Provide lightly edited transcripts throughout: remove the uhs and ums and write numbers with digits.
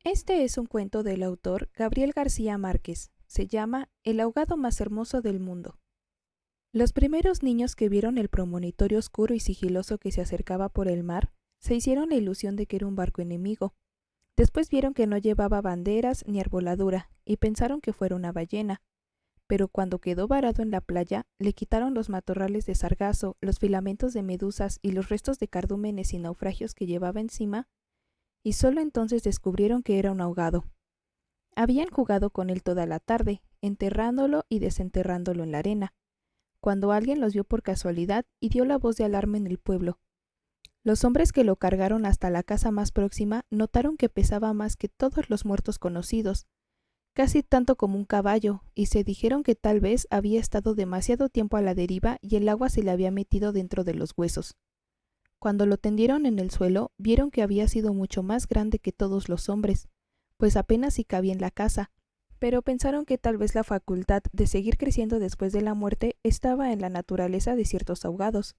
Este es un cuento del autor Gabriel García Márquez. Se llama El ahogado más hermoso del mundo. Los primeros niños que vieron el promonitorio oscuro y sigiloso que se acercaba por el mar, se hicieron la ilusión de que era un barco enemigo. Después vieron que no llevaba banderas ni arboladura, y pensaron que fuera una ballena. Pero cuando quedó varado en la playa, le quitaron los matorrales de sargazo, los filamentos de medusas y los restos de cardúmenes y naufragios que llevaba encima, y solo entonces descubrieron que era un ahogado. Habían jugado con él toda la tarde, enterrándolo y desenterrándolo en la arena, cuando alguien los vio por casualidad y dio la voz de alarma en el pueblo. Los hombres que lo cargaron hasta la casa más próxima notaron que pesaba más que todos los muertos conocidos, casi tanto como un caballo, y se dijeron que tal vez había estado demasiado tiempo a la deriva y el agua se le había metido dentro de los huesos. Cuando lo tendieron en el suelo, vieron que había sido mucho más grande que todos los hombres, pues apenas si cabía en la casa, pero pensaron que tal vez la facultad de seguir creciendo después de la muerte estaba en la naturaleza de ciertos ahogados.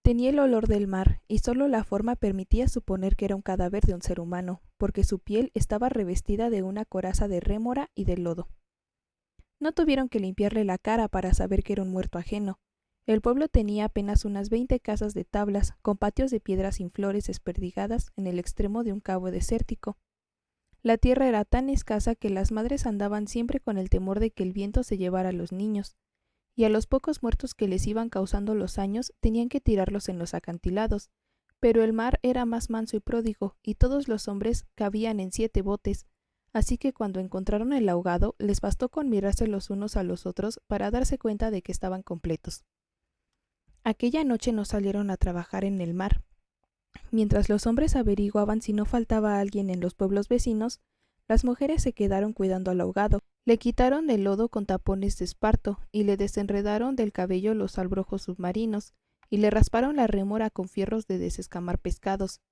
Tenía el olor del mar, y solo la forma permitía suponer que era un cadáver de un ser humano, porque su piel estaba revestida de una coraza de rémora y de lodo. No tuvieron que limpiarle la cara para saber que era un muerto ajeno. El pueblo tenía apenas unas 20 casas de tablas, con patios de piedras sin flores desperdigadas en el extremo de un cabo desértico. La tierra era tan escasa que las madres andaban siempre con el temor de que el viento se llevara a los niños, y a los pocos muertos que les iban causando los años tenían que tirarlos en los acantilados. Pero el mar era más manso y pródigo, y todos los hombres cabían en 7 botes, así que cuando encontraron el ahogado les bastó con mirarse los unos a los otros para darse cuenta de que estaban completos. Aquella noche no salieron a trabajar en el mar. Mientras los hombres averiguaban si no faltaba alguien en los pueblos vecinos, las mujeres se quedaron cuidando al ahogado. Le quitaron el lodo con tapones de esparto y le desenredaron del cabello los albrojos submarinos y le rasparon la rémora con fierros de desescamar pescados.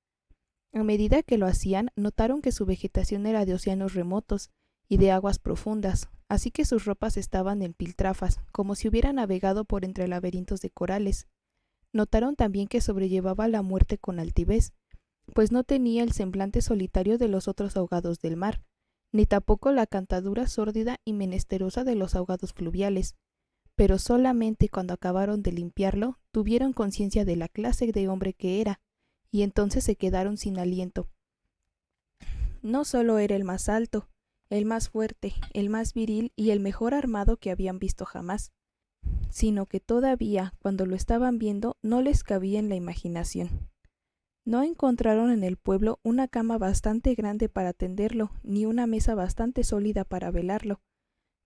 A medida que lo hacían, notaron que su vegetación era de océanos remotos y de aguas profundas, así que sus ropas estaban en piltrafas, como si hubiera navegado por entre laberintos de corales. Notaron también que sobrellevaba la muerte con altivez, pues no tenía el semblante solitario de los otros ahogados del mar, ni tampoco la cantadura sórdida y menesterosa de los ahogados fluviales. Pero solamente cuando acabaron de limpiarlo, tuvieron conciencia de la clase de hombre que era, y entonces se quedaron sin aliento. No solo era el más alto, el más fuerte, el más viril y el mejor armado que habían visto jamás, sino que todavía, cuando lo estaban viendo, no les cabía en la imaginación. No encontraron en el pueblo una cama bastante grande para tenderlo, ni una mesa bastante sólida para velarlo.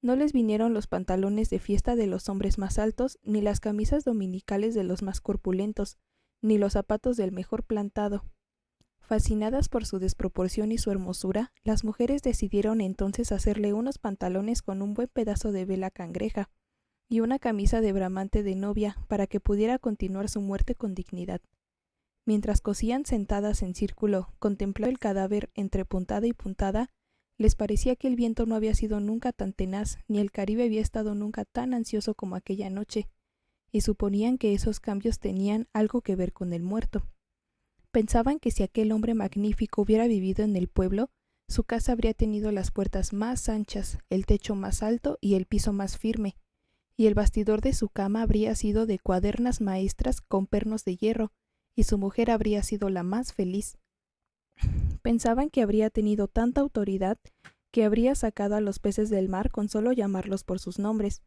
No les vinieron los pantalones de fiesta de los hombres más altos, ni las camisas dominicales de los más corpulentos, ni los zapatos del mejor plantado. Fascinadas por su desproporción y su hermosura, las mujeres decidieron entonces hacerle unos pantalones con un buen pedazo de vela cangreja y una camisa de bramante de novia para que pudiera continuar su muerte con dignidad. Mientras cosían sentadas en círculo, contemplando el cadáver entre puntada y puntada, les parecía que el viento no había sido nunca tan tenaz, ni el Caribe había estado nunca tan ansioso como aquella noche, y suponían que esos cambios tenían algo que ver con el muerto. Pensaban que si aquel hombre magnífico hubiera vivido en el pueblo, su casa habría tenido las puertas más anchas, el techo más alto y el piso más firme, y el bastidor de su cama habría sido de cuadernas maestras con pernos de hierro, y su mujer habría sido la más feliz. Pensaban que habría tenido tanta autoridad que habría sacado a los peces del mar con solo llamarlos por sus nombres,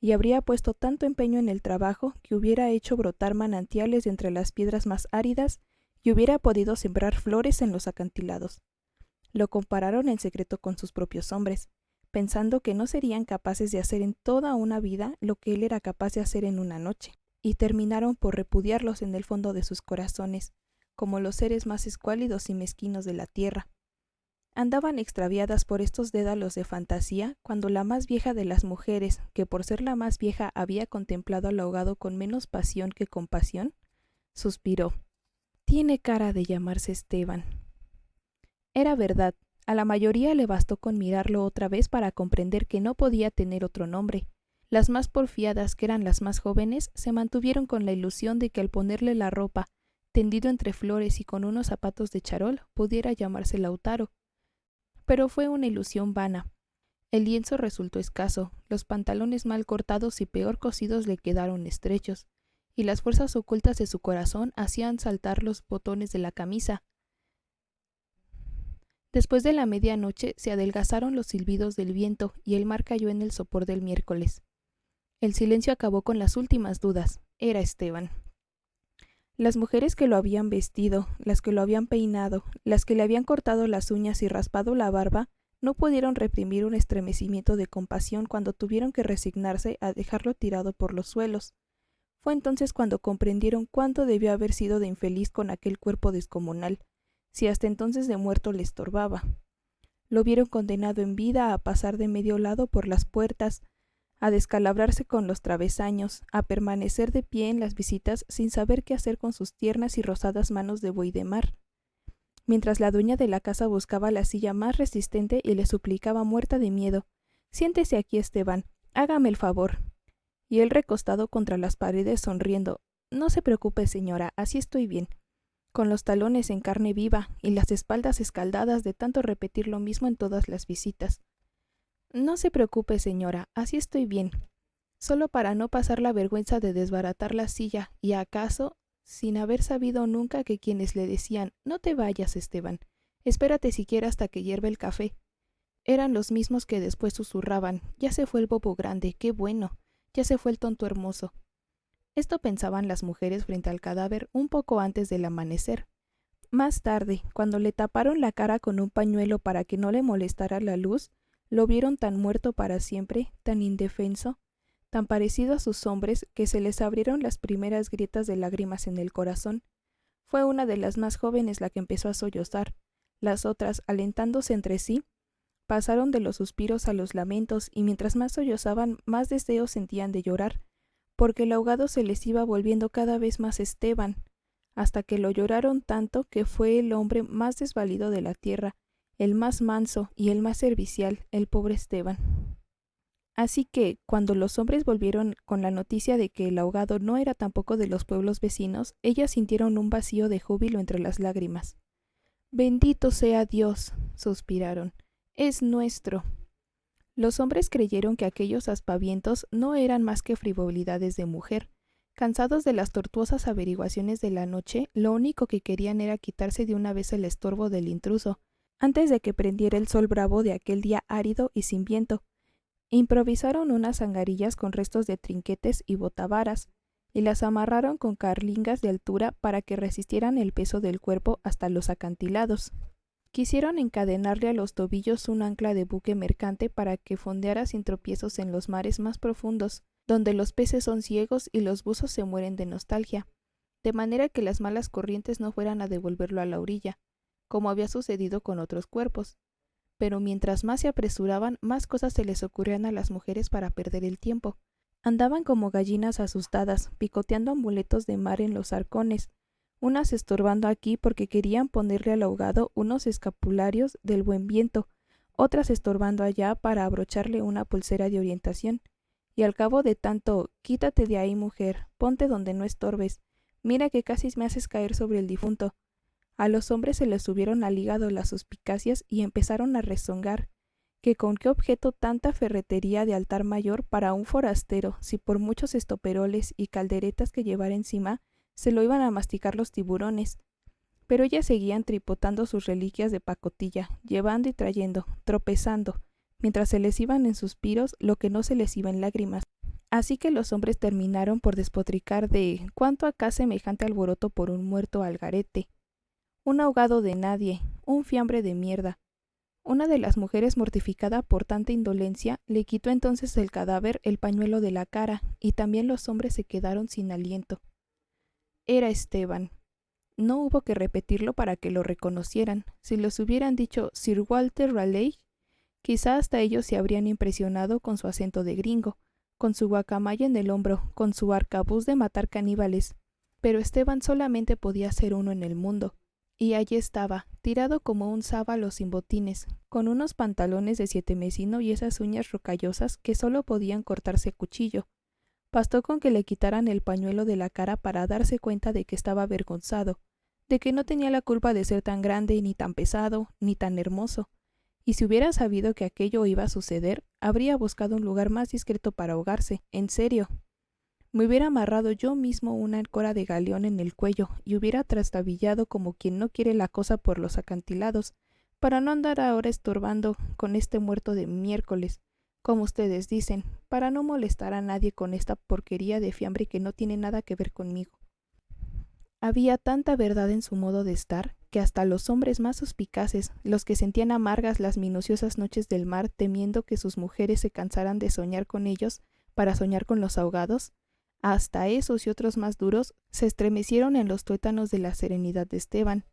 y habría puesto tanto empeño en el trabajo que hubiera hecho brotar manantiales de entre las piedras más áridas y hubiera podido sembrar flores en los acantilados. Lo compararon en secreto con sus propios hombres, pensando que no serían capaces de hacer en toda una vida lo que él era capaz de hacer en una noche, y terminaron por repudiarlos en el fondo de sus corazones, como los seres más escuálidos y mezquinos de la tierra. Andaban extraviadas por estos dédalos de fantasía cuando la más vieja de las mujeres, que por ser la más vieja había contemplado al ahogado con menos pasión que compasión, suspiró. «Tiene cara de llamarse Esteban». Era verdad, a la mayoría le bastó con mirarlo otra vez para comprender que no podía tener otro nombre. Las más porfiadas, que eran las más jóvenes, se mantuvieron con la ilusión de que al ponerle la ropa, tendido entre flores y con unos zapatos de charol, pudiera llamarse Lautaro. Pero fue una ilusión vana. El lienzo resultó escaso, los pantalones mal cortados y peor cosidos le quedaron estrechos, y las fuerzas ocultas de su corazón hacían saltar los botones de la camisa. Después de la medianoche se adelgazaron los silbidos del viento y el mar cayó en el sopor del miércoles. El silencio acabó con las últimas dudas. Era Esteban. Las mujeres que lo habían vestido, las que lo habían peinado, las que le habían cortado las uñas y raspado la barba, no pudieron reprimir un estremecimiento de compasión cuando tuvieron que resignarse a dejarlo tirado por los suelos. Fue entonces cuando comprendieron cuánto debió haber sido de infeliz con aquel cuerpo descomunal, si hasta entonces de muerto le estorbaba. Lo vieron condenado en vida a pasar de medio lado por las puertas, a descalabrarse con los travesaños, a permanecer de pie en las visitas sin saber qué hacer con sus tiernas y rosadas manos de buey de mar, mientras la dueña de la casa buscaba la silla más resistente y le suplicaba muerta de miedo: «Siéntese aquí, Esteban, hágame el favor». Y él recostado contra las paredes sonriendo: «No se preocupe, señora, así estoy bien», con los talones en carne viva y las espaldas escaldadas de tanto repetir lo mismo en todas las visitas. «No se preocupe, señora, así estoy bien», solo para no pasar la vergüenza de desbaratar la silla y acaso sin haber sabido nunca que quienes le decían «No te vayas, Esteban, espérate siquiera hasta que hierva el café», eran los mismos que después susurraban «Ya se fue el bobo grande, qué bueno, ya se fue el tonto hermoso». Esto pensaban las mujeres frente al cadáver un poco antes del amanecer. Más tarde, cuando le taparon la cara con un pañuelo para que no le molestara la luz, lo vieron tan muerto para siempre, tan indefenso, tan parecido a sus hombres, que se les abrieron las primeras grietas de lágrimas en el corazón. Fue una de las más jóvenes la que empezó a sollozar. Las otras, alentándose entre sí, pasaron de los suspiros a los lamentos, y mientras más sollozaban, más deseos sentían de llorar, porque el ahogado se les iba volviendo cada vez más Esteban, hasta que lo lloraron tanto que fue el hombre más desvalido de la tierra, el más manso y el más servicial, el pobre Esteban. Así que, cuando los hombres volvieron con la noticia de que el ahogado no era tampoco de los pueblos vecinos, ellas sintieron un vacío de júbilo entre las lágrimas. «Bendito sea Dios», suspiraron, «es nuestro». Los hombres creyeron que aquellos aspavientos no eran más que frivolidades de mujer. Cansados de las tortuosas averiguaciones de la noche, lo único que querían era quitarse de una vez el estorbo del intruso, antes de que prendiera el sol bravo de aquel día árido y sin viento. Improvisaron unas angarillas con restos de trinquetes y botavaras, y las amarraron con carlingas de altura para que resistieran el peso del cuerpo hasta los acantilados. Quisieron encadenarle a los tobillos un ancla de buque mercante para que fondeara sin tropiezos en los mares más profundos, donde los peces son ciegos y los buzos se mueren de nostalgia, de manera que las malas corrientes no fueran a devolverlo a la orilla, como había sucedido con otros cuerpos. Pero mientras más se apresuraban, más cosas se les ocurrían a las mujeres para perder el tiempo. Andaban como gallinas asustadas, picoteando amuletos de mar en los arcones, unas estorbando aquí porque querían ponerle al ahogado unos escapularios del buen viento, otras estorbando allá para abrocharle una pulsera de orientación. Y al cabo de tanto «Quítate de ahí, mujer, ponte donde no estorbes, mira que casi me haces caer sobre el difunto», a los hombres se les subieron al hígado las suspicacias y empezaron a rezongar, que con qué objeto tanta ferretería de altar mayor para un forastero, si por muchos estoperoles y calderetas que llevara encima, se lo iban a masticar los tiburones. Pero ellas seguían tripotando sus reliquias de pacotilla, llevando y trayendo, tropezando, mientras se les iban en suspiros lo que no se les iba en lágrimas. Así que los hombres terminaron por despotricar de «¿Cuánto acá semejante alboroto por un muerto al garete? Un ahogado de nadie, un fiambre de mierda». Una de las mujeres, mortificada por tanta indolencia, le quitó entonces el cadáver el pañuelo de la cara, y también los hombres se quedaron sin aliento. Era Esteban. No hubo que repetirlo para que lo reconocieran. Si los hubieran dicho Sir Walter Raleigh, quizá hasta ellos se habrían impresionado con su acento de gringo, con su guacamaya en el hombro, con su arcabuz de matar caníbales. Pero Esteban solamente podía ser uno en el mundo. Y allí estaba, tirado como un sábalo sin botines, con unos pantalones de sietemesino y esas uñas rocallosas que solo podían cortarse a cuchillo. Bastó con que le quitaran el pañuelo de la cara para darse cuenta de que estaba avergonzado, de que no tenía la culpa de ser tan grande, ni tan pesado, ni tan hermoso, y si hubiera sabido que aquello iba a suceder, habría buscado un lugar más discreto para ahogarse. En serio. Me hubiera amarrado yo mismo una ancora de galeón en el cuello y hubiera trastabillado como quien no quiere la cosa por los acantilados, para no andar ahora estorbando con este muerto de miércoles, como ustedes dicen, para no molestar a nadie con esta porquería de fiambre que no tiene nada que ver conmigo. Había tanta verdad en su modo de estar, que hasta los hombres más suspicaces, los que sentían amargas las minuciosas noches del mar temiendo que sus mujeres se cansaran de soñar con ellos para soñar con los ahogados, hasta esos y otros más duros se estremecieron en los tuétanos de la serenidad de Esteban.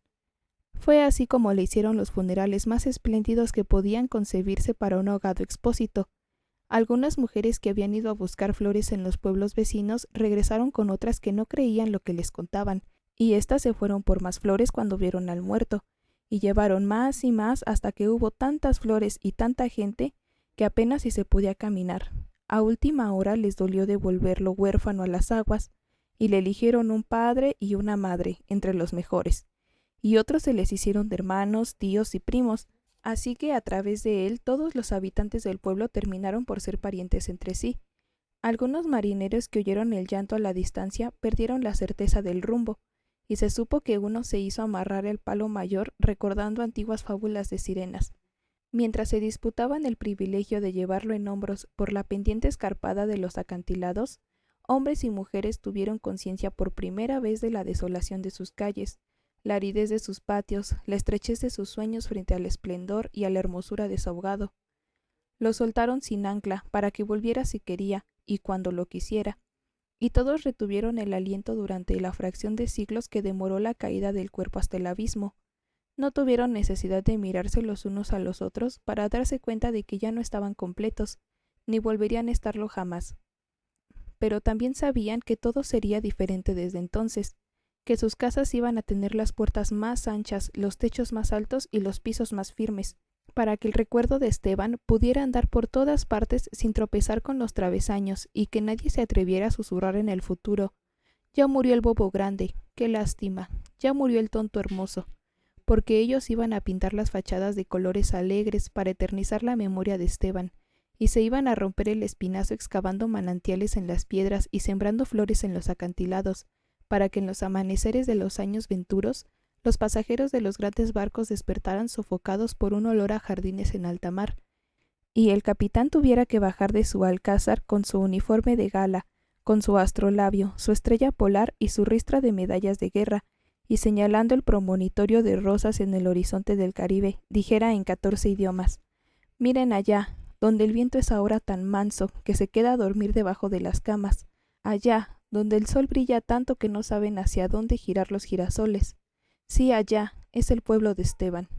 Fue así como le hicieron los funerales más espléndidos que podían concebirse para un ahogado expósito. Algunas mujeres que habían ido a buscar flores en los pueblos vecinos regresaron con otras que no creían lo que les contaban, y éstas se fueron por más flores cuando vieron al muerto, y llevaron más y más hasta que hubo tantas flores y tanta gente que apenas si se podía caminar. A última hora les dolió devolverlo huérfano a las aguas, y le eligieron un padre y una madre entre los mejores, y otros se les hicieron de hermanos, tíos y primos, así que a través de él todos los habitantes del pueblo terminaron por ser parientes entre sí. Algunos marineros que oyeron el llanto a la distancia perdieron la certeza del rumbo, y se supo que uno se hizo amarrar el palo mayor recordando antiguas fábulas de sirenas. Mientras se disputaban el privilegio de llevarlo en hombros por la pendiente escarpada de los acantilados, hombres y mujeres tuvieron conciencia por primera vez de la desolación de sus calles, la aridez de sus patios, la estrechez de sus sueños frente al esplendor y a la hermosura de su ahogado. Lo soltaron sin ancla para que volviera si quería y cuando lo quisiera, y todos retuvieron el aliento durante la fracción de siglos que demoró la caída del cuerpo hasta el abismo. No tuvieron necesidad de mirarse los unos a los otros para darse cuenta de que ya no estaban completos, ni volverían a estarlo jamás. Pero también sabían que todo sería diferente desde entonces, que sus casas iban a tener las puertas más anchas, los techos más altos y los pisos más firmes, para que el recuerdo de Esteban pudiera andar por todas partes sin tropezar con los travesaños y que nadie se atreviera a susurrar en el futuro: ya murió el bobo grande, qué lástima, ya murió el tonto hermoso, porque ellos iban a pintar las fachadas de colores alegres para eternizar la memoria de Esteban, y se iban a romper el espinazo excavando manantiales en las piedras y sembrando flores en los acantilados, para que en los amaneceres de los años venturos los pasajeros de los grandes barcos despertaran sofocados por un olor a jardines en alta mar, y el capitán tuviera que bajar de su alcázar con su uniforme de gala, con su astrolabio, su estrella polar y su ristra de medallas de guerra, y señalando el promonitorio de rosas en el horizonte del Caribe, dijera en 14 idiomas: miren allá, donde el viento es ahora tan manso que se queda a dormir debajo de las camas, allá, donde el sol brilla tanto que no saben hacia dónde girar los girasoles. Sí, allá, es el pueblo de Esteban.